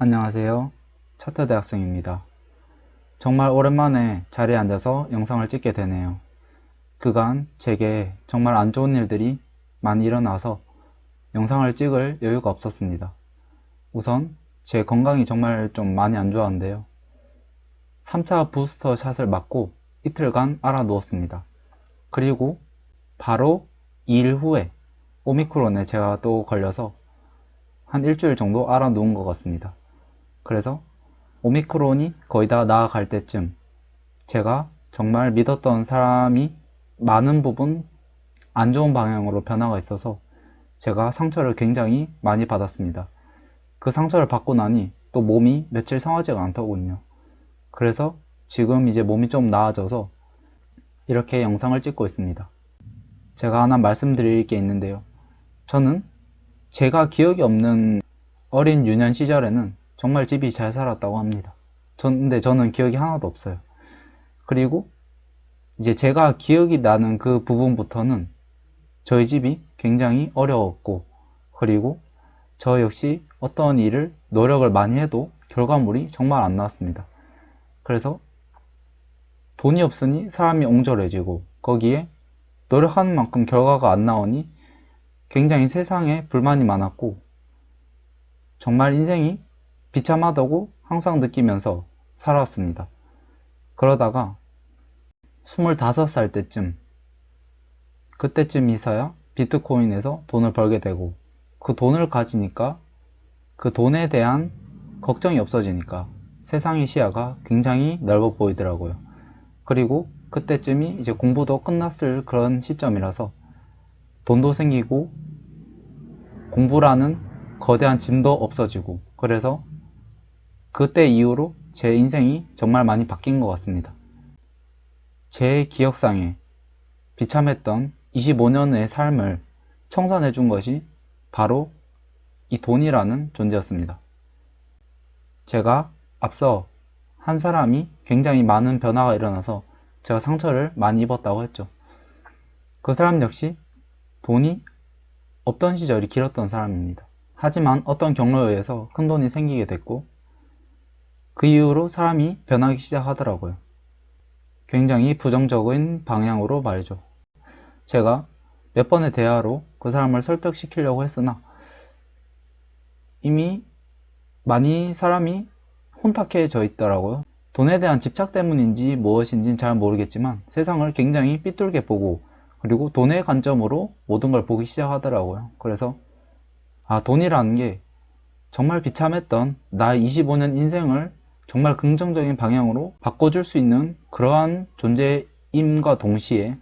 안녕하세요. 차터 대학생입니다. 정말 오랜만에 자리에 앉아서 영상을 찍게 되네요. 그간 제게 정말 안 좋은 일들이 많이 일어나서 영상을 찍을 여유가 없었습니다. 우선 제 건강이 정말 좀 많이 안 좋았는데요. 3차 부스터 샷을 맞고 이틀간 알아 누웠습니다. 그리고 바로 2일 후에 오미크론에 제가 또 걸려서 한 일주일 정도 알아 누운 것 같습니다. 그래서 오미크론이 거의 다 나아갈 때쯤 제가 정말 믿었던 사람이 많은 부분 안 좋은 방향으로 변화가 있어서 제가 상처를 굉장히 많이 받았습니다. 그 상처를 받고 나니 또 몸이 며칠 상하지가 않더군요. 그래서 지금 이제 몸이 좀 나아져서 이렇게 영상을 찍고 있습니다. 제가 하나 말씀드릴 게 있는데요. 저는 제가 기억이 없는 어린 유년 시절에는 정말 집이 잘 살았다고 합니다. 근데 저는 기억이 하나도 없어요. 그리고 이제 제가 기억이 나는 그 부분부터는 저희 집이 굉장히 어려웠고, 그리고 저 역시 어떤 일을 노력을 많이 해도 결과물이 정말 안 나왔습니다. 그래서 돈이 없으니 사람이 옹졸해지고, 거기에 노력하는 만큼 결과가 안 나오니 굉장히 세상에 불만이 많았고, 정말 인생이 비참하다고 항상 느끼면서 살아왔습니다. 그러다가 25살 때쯤, 그때쯤이서야 비트코인에서 돈을 벌게 되고, 그 돈을 가지니까 그 돈에 대한 걱정이 없어지니까 세상의 시야가 굉장히 넓어 보이더라고요. 그리고 그때쯤이 이제 공부도 끝났을 그런 시점이라서 돈도 생기고 공부라는 거대한 짐도 없어지고, 그래서 그때 이후로 제 인생이 정말 많이 바뀐 것 같습니다. 제 기억상에 비참했던 25년의 삶을 청산해 준 것이 바로 이 돈이라는 존재였습니다. 제가 앞서 한 사람이 굉장히 많은 변화가 일어나서 제가 상처를 많이 입었다고 했죠. 그 사람 역시 돈이 없던 시절이 길었던 사람입니다. 하지만 어떤 경로에 의해서 큰 돈이 생기게 됐고, 그 이후로 사람이 변하기 시작하더라고요. 굉장히 부정적인 방향으로 말이죠. 제가 몇 번의 대화로 그 사람을 설득시키려고 했으나 이미 많이 사람이 혼탁해져 있더라고요. 돈에 대한 집착 때문인지 무엇인지는 잘 모르겠지만 세상을 굉장히 삐뚤게 보고, 그리고 돈의 관점으로 모든 걸 보기 시작하더라고요. 그래서 돈이라는 게 정말 비참했던 나의 25년 인생을 정말 긍정적인 방향으로 바꿔줄 수 있는 그러한 존재임과 동시에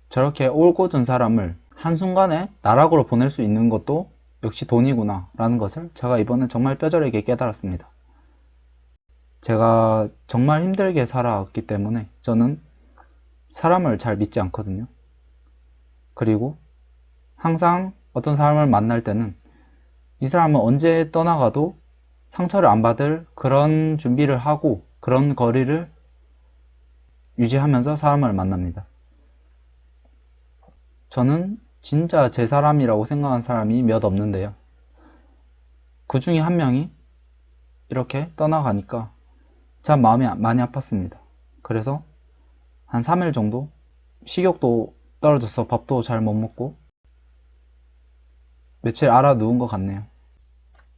저렇게 올곧은 사람을 한순간에 나락으로 보낼 수 있는 것도 역시 돈이구나 라는 것을 제가 이번에 정말 뼈저리게 깨달았습니다. 제가 정말 힘들게 살아왔기 때문에 저는 사람을 잘 믿지 않거든요. 그리고 항상 어떤 사람을 만날 때는 이 사람은 언제 떠나가도 상처를 안 받을 그런 준비를 하고 그런 거리를 유지하면서 사람을 만납니다. 저는 진짜 제 사람이라고 생각하는 사람이 몇 없는데요. 그 중에 한 명이 이렇게 떠나가니까 참 마음이 많이 아팠습니다. 그래서 한 3일 정도 식욕도 떨어져서 밥도 잘 못 먹고 며칠 알아 누운 것 같네요.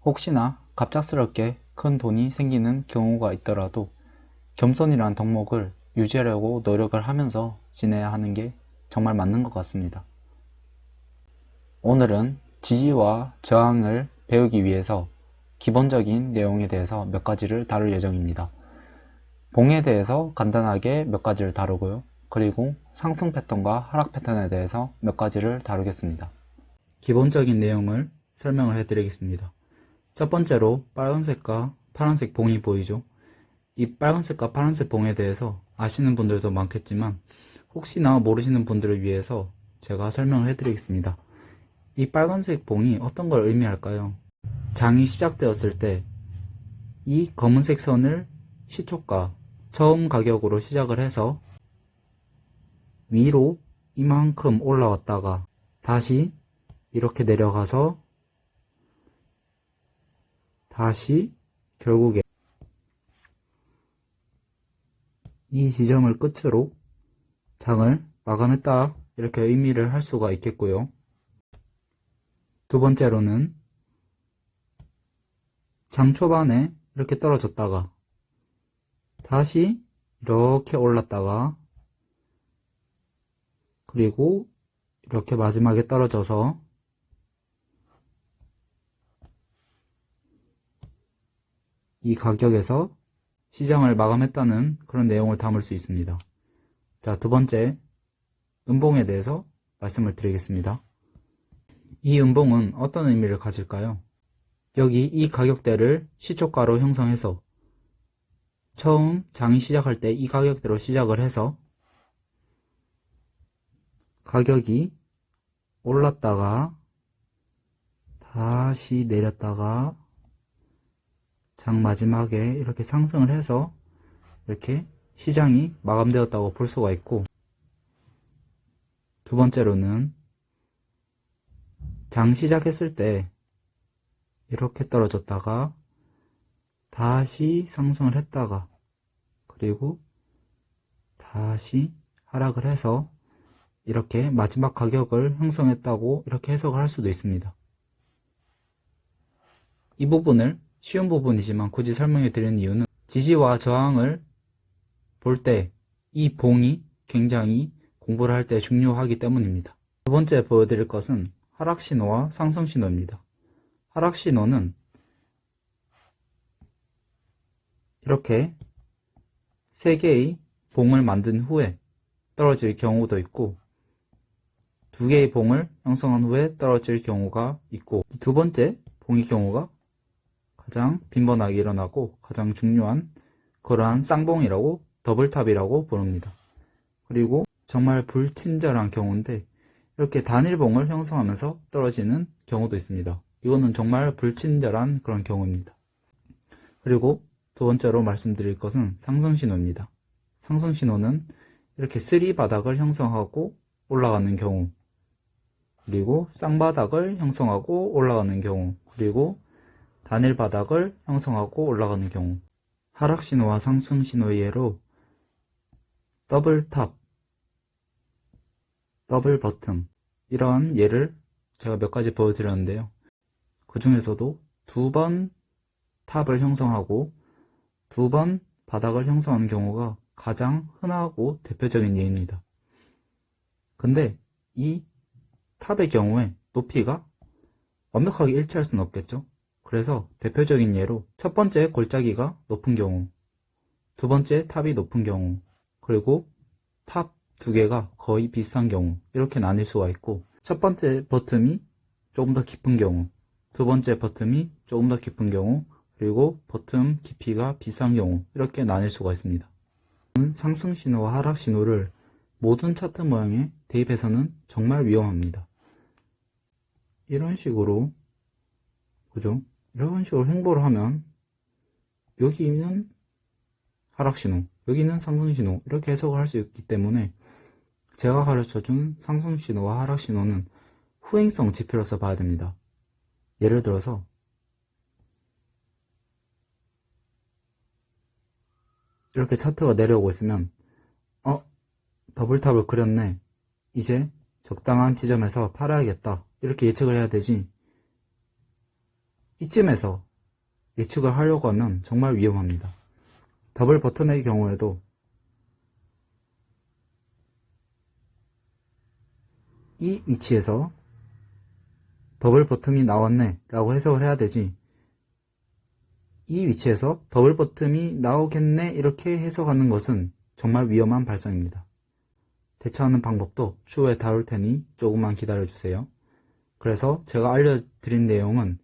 혹시나 갑작스럽게 큰 돈이 생기는 경우가 있더라도 겸손이라는 덕목을 유지하려고 노력을 하면서 지내야 하는 게 정말 맞는 것 같습니다. 오늘은 지지와 저항을 배우기 위해서 기본적인 내용에 대해서 몇 가지를 다룰 예정입니다. 봉에 대해서 간단하게 몇 가지를 다루고요. 그리고 상승 패턴과 하락 패턴에 대해서 몇 가지를 다루겠습니다. 기본적인 내용을 설명을 해드리겠습니다. 첫 번째로 빨간색과 파란색 봉이 보이죠? 이 빨간색과 파란색 봉에 대해서 아시는 분들도 많겠지만 혹시나 모르시는 분들을 위해서 제가 설명을 해드리겠습니다. 이 빨간색 봉이 어떤 걸 의미할까요? 장이 시작되었을 때 이 검은색 선을 시초가 처음 가격으로 시작을 해서 위로 이만큼 올라왔다가 다시 이렇게 내려가서 다시 결국에 이 지점을 끝으로 장을 마감했다 이렇게 의미를 할 수가 있겠고요. 두 번째로는 장 초반에 이렇게 떨어졌다가 다시 이렇게 올랐다가 그리고 이렇게 마지막에 떨어져서 이 가격에서 시장을 마감했다는 그런 내용을 담을 수 있습니다. 자, 두 번째 음봉에 대해서 말씀을 드리겠습니다. 이 음봉은 어떤 의미를 가질까요? 여기 이 가격대를 시초가로 형성해서 처음 장이 시작할 때 이 가격대로 시작을 해서 가격이 올랐다가 다시 내렸다가 장 마지막에 이렇게 상승을 해서 이렇게 시장이 마감되었다고 볼 수가 있고, 두 번째로는 장 시작했을 때 이렇게 떨어졌다가 다시 상승을 했다가 그리고 다시 하락을 해서 이렇게 마지막 가격을 형성했다고 이렇게 해석을 할 수도 있습니다. 이 부분을 쉬운 부분이지만 굳이 설명해 드리는 이유는 지지와 저항을 볼 때 이 봉이 굉장히 공부를 할 때 중요하기 때문입니다. 두 번째 보여드릴 것은 하락신호와 상승신호입니다. 하락신호는 이렇게 3개의 봉을 만든 후에 떨어질 경우도 있고 2개의 봉을 형성한 후에 떨어질 경우가 있고, 두 번째 봉의 경우가 가장 빈번하게 일어나고 가장 중요한 그러한 쌍봉이라고 더블탑이라고 부릅니다. 그리고 정말 불친절한 경우인데 이렇게 단일봉을 형성하면서 떨어지는 경우도 있습니다. 이거는 정말 불친절한 그런 경우입니다. 그리고 두 번째로 말씀드릴 것은 상승신호입니다. 상승신호는 이렇게 쓰리 바닥을 형성하고 올라가는 경우, 그리고 쌍바닥을 형성하고 올라가는 경우, 그리고 단일 바닥을 형성하고 올라가는 경우, 하락신호와 상승신호의 예로 더블탑, 더블버튼 이런 예를 제가 몇 가지 보여드렸는데요. 그 중에서도 2번 탑을 형성하고 2번 바닥을 형성하는 경우가 가장 흔하고 대표적인 예입니다. 근데 이 탑의 경우에 높이가 완벽하게 일치할 수는 없겠죠. 그래서 대표적인 예로 첫 번째 골짜기가 높은 경우, 두 번째 탑이 높은 경우, 그리고 탑 2개가 거의 비슷한 경우 이렇게 나뉠 수가 있고, 첫 번째 버튼이 조금 더 깊은 경우, 두 번째 버튼이 조금 더 깊은 경우, 그리고 버튼 깊이가 비슷한 경우 이렇게 나뉠 수가 있습니다. 상승신호와 하락신호를 모든 차트 모양에 대입해서는 정말 위험합니다. 이런 식으로, 그죠? 이런 식으로 행보를 하면 여기는 하락신호, 여기는 상승신호 이렇게 해석을 할 수 있기 때문에 제가 가르쳐준 상승신호와 하락신호는 후행성 지표로서 봐야 됩니다. 예를 들어서 이렇게 차트가 내려오고 있으면 더블탑을 그렸네, 이제 적당한 지점에서 팔아야겠다 이렇게 예측을 해야 되지, 이쯤에서 예측을 하려고 하면 정말 위험합니다. 더블 버튼의 경우에도 이 위치에서 더블 버튼이 나왔네 라고 해석을 해야 되지, 이 위치에서 더블 버튼이 나오겠네 이렇게 해석하는 것은 정말 위험한 발상입니다. 대처하는 방법도 추후에 다룰 테니 조금만 기다려주세요. 그래서 제가 알려드린 내용은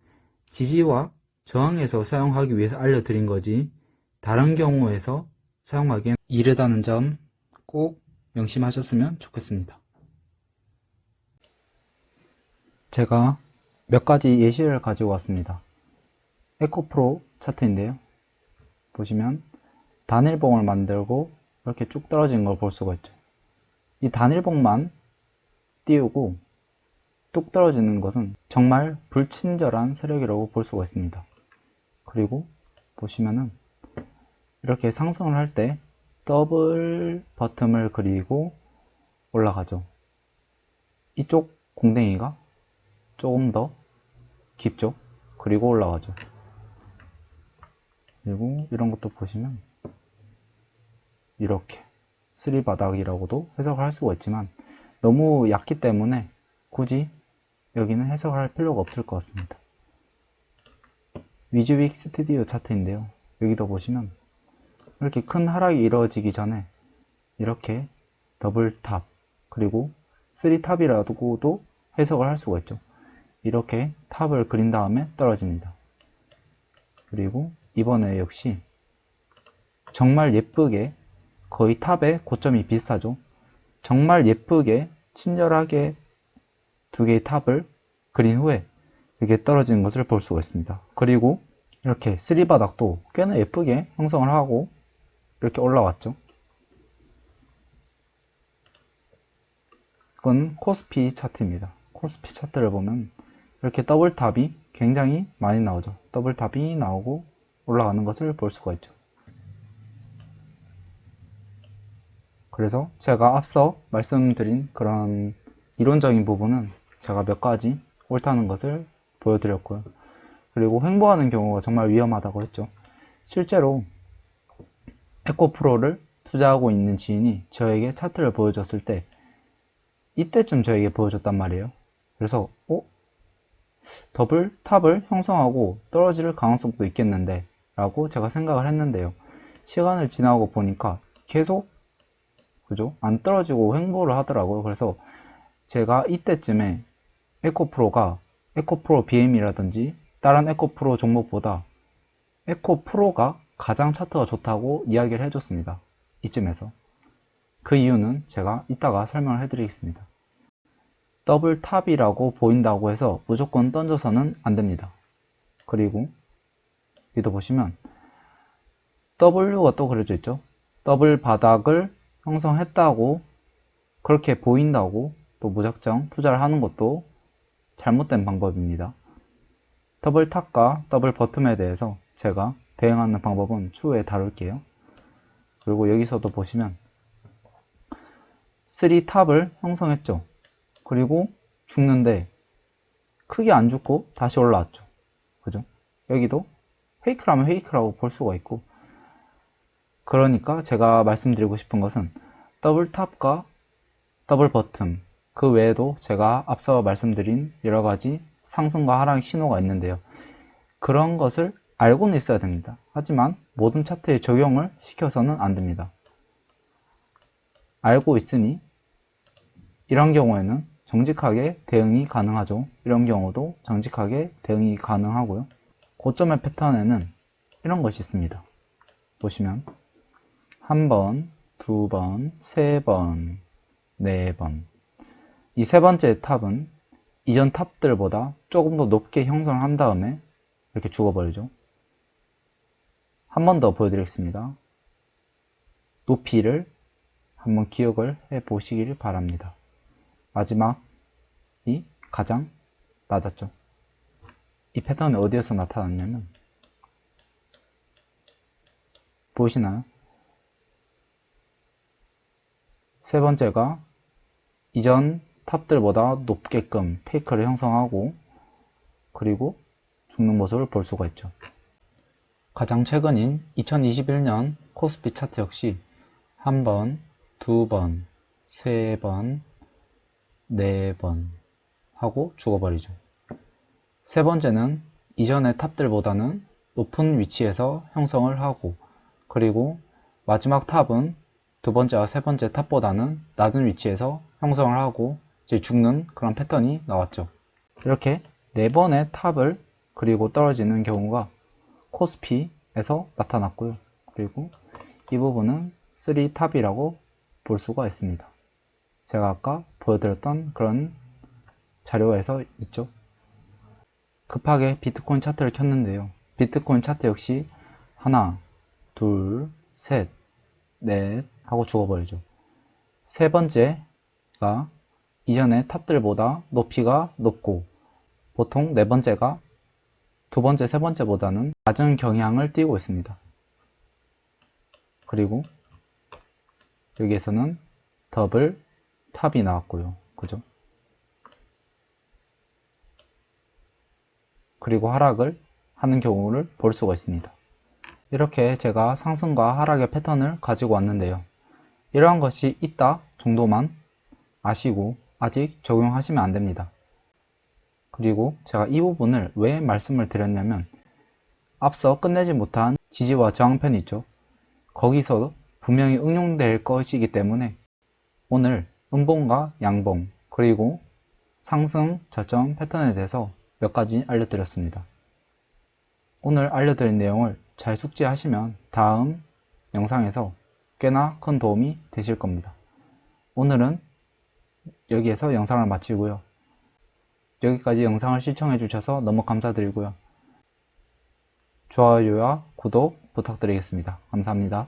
지지와 저항에서 사용하기 위해서 알려드린 거지 다른 경우에서 사용하기엔 이르다는 점 꼭 명심하셨으면 좋겠습니다. 제가 몇 가지 예시를 가지고 왔습니다. 에코프로 차트인데요. 보시면 단일봉을 만들고 이렇게 쭉 떨어진 걸 볼 수가 있죠. 이 단일봉만 띄우고 뚝 떨어지는 것은 정말 불친절한 세력이라고 볼 수가 있습니다. 그리고 보시면은 이렇게 상승을 할 때 더블 버튼을 그리고 올라가죠. 이쪽 공댕이가 조금 더 깊죠. 그리고 올라가죠. 그리고 이런 것도 보시면 이렇게 쓰리바닥이라고도 해석을 할 수가 있지만 너무 얕기 때문에 굳이 여기는 해석을 할 필요가 없을 것 같습니다. 위즈윅 스튜디오 차트인데요. 여기도 보시면 이렇게 큰 하락이 이루어지기 전에 이렇게 더블 탑 그리고 3탑이라고도 해석을 할 수가 있죠. 이렇게 탑을 그린 다음에 떨어집니다. 그리고 이번에 역시 정말 예쁘게 거의 탑의 고점이 비슷하죠. 정말 예쁘게 친절하게 두 개의 탑을 그린 후에 이렇게 떨어지는 것을 볼 수가 있습니다. 그리고 이렇게 3바닥도 꽤나 예쁘게 형성을 하고 이렇게 올라왔죠. 이건 코스피 차트입니다. 코스피 차트를 보면 이렇게 더블탑이 굉장히 많이 나오죠. 더블탑이 나오고 올라가는 것을 볼 수가 있죠. 그래서 제가 앞서 말씀드린 그런 이론적인 부분은 제가 몇 가지 옳다는 것을 보여드렸고요. 그리고 횡보하는 경우가 정말 위험하다고 했죠. 실제로 에코프로를 투자하고 있는 지인이 저에게 차트를 보여줬을 때 이때쯤 저에게 보여줬단 말이에요. 그래서 더블 탑을 형성하고 떨어질 가능성도 있겠는데 라고 제가 생각을 했는데요. 시간을 지나고 보니까 계속 그죠? 안 떨어지고 횡보를 하더라고요. 그래서 제가 이때쯤에 에코프로 BM이라든지 다른 에코프로 종목보다 에코프로가 가장 차트가 좋다고 이야기를 해줬습니다. 이쯤에서. 그 이유는 제가 이따가 설명을 해드리겠습니다. 더블 탑이라고 보인다고 해서 무조건 던져서는 안 됩니다. 그리고 여기도 보시면 W가 또 그려져 있죠. 더블 바닥을 형성했다고 그렇게 보인다고 또 무작정 투자를 하는 것도 잘못된 방법입니다. 더블 탑과 더블 버텀에 대해서 제가 대응하는 방법은 추후에 다룰게요. 그리고 여기서도 보시면 3탑을 형성했죠. 그리고 죽는데 크게 안 죽고 다시 올라왔죠. 그죠? 여기도 페이크라면 페이크라고 볼 수가 있고, 그러니까 제가 말씀드리고 싶은 것은 더블 탑과 더블 버튼 그 외에도 제가 앞서 말씀드린 여러가지 상승과 하락의 신호가 있는데요. 그런 것을 알고는 있어야 됩니다. 하지만 모든 차트에 적용을 시켜서는 안 됩니다. 알고 있으니 이런 경우에는 정직하게 대응이 가능하죠. 이런 경우도 정직하게 대응이 가능하고요. 고점의 패턴에는 이런 것이 있습니다. 보시면 한 번, 두 번, 세 번, 네 번. 이 세 번째 탑은 이전 탑들보다 조금 더 높게 형성한 다음에 이렇게 죽어버리죠. 한 번 더 보여드리겠습니다. 높이를 한번 기억을 해 보시길 바랍니다. 마지막이 가장 낮았죠. 이 패턴이 어디에서 나타났냐면 보이시나요? 세 번째가 이전 탑들보다 높게끔 페이크를 형성하고 그리고 죽는 모습을 볼 수가 있죠. 가장 최근인 2021년 코스피 차트 역시 한 번, 두 번, 세 번, 네 번 하고 죽어버리죠. 세 번째는 이전의 탑들보다는 높은 위치에서 형성을 하고, 그리고 마지막 탑은 두 번째와 세 번째 탑보다는 낮은 위치에서 형성을 하고 이제 죽는 그런 패턴이 나왔죠. 이렇게 네 번의 탑을 그리고 떨어지는 경우가 코스피에서 나타났고요. 그리고 이 부분은 3탑이라고 볼 수가 있습니다. 제가 아까 보여드렸던 그런 자료에서 있죠. 급하게 비트코인 차트를 켰는데요. 비트코인 차트 역시 하나, 둘, 셋, 넷 하고 죽어버리죠. 세 번째가 이전의 탑들보다 높이가 높고, 보통 네 번째가 두 번째, 세 번째보다는 낮은 경향을 띄고 있습니다. 그리고 여기에서는 더블 탑이 나왔고요. 그죠? 그리고 하락을 하는 경우를 볼 수가 있습니다. 이렇게 제가 상승과 하락의 패턴을 가지고 왔는데요. 이러한 것이 있다 정도만 아시고 아직 적용하시면 안 됩니다. 그리고 제가 이 부분을 왜 말씀을 드렸냐면 앞서 끝내지 못한 지지와 저항편 있죠. 거기서 분명히 응용될 것이기 때문에 오늘 음봉과 양봉 그리고 상승 저점 패턴에 대해서 몇 가지 알려드렸습니다. 오늘 알려드린 내용을 잘 숙지하시면 다음 영상에서 꽤나 큰 도움이 되실 겁니다. 오늘은 여기에서 영상을 마치고요. 여기까지 영상을 시청해 주셔서 너무 감사드리고요. 좋아요와 구독 부탁드리겠습니다. 감사합니다.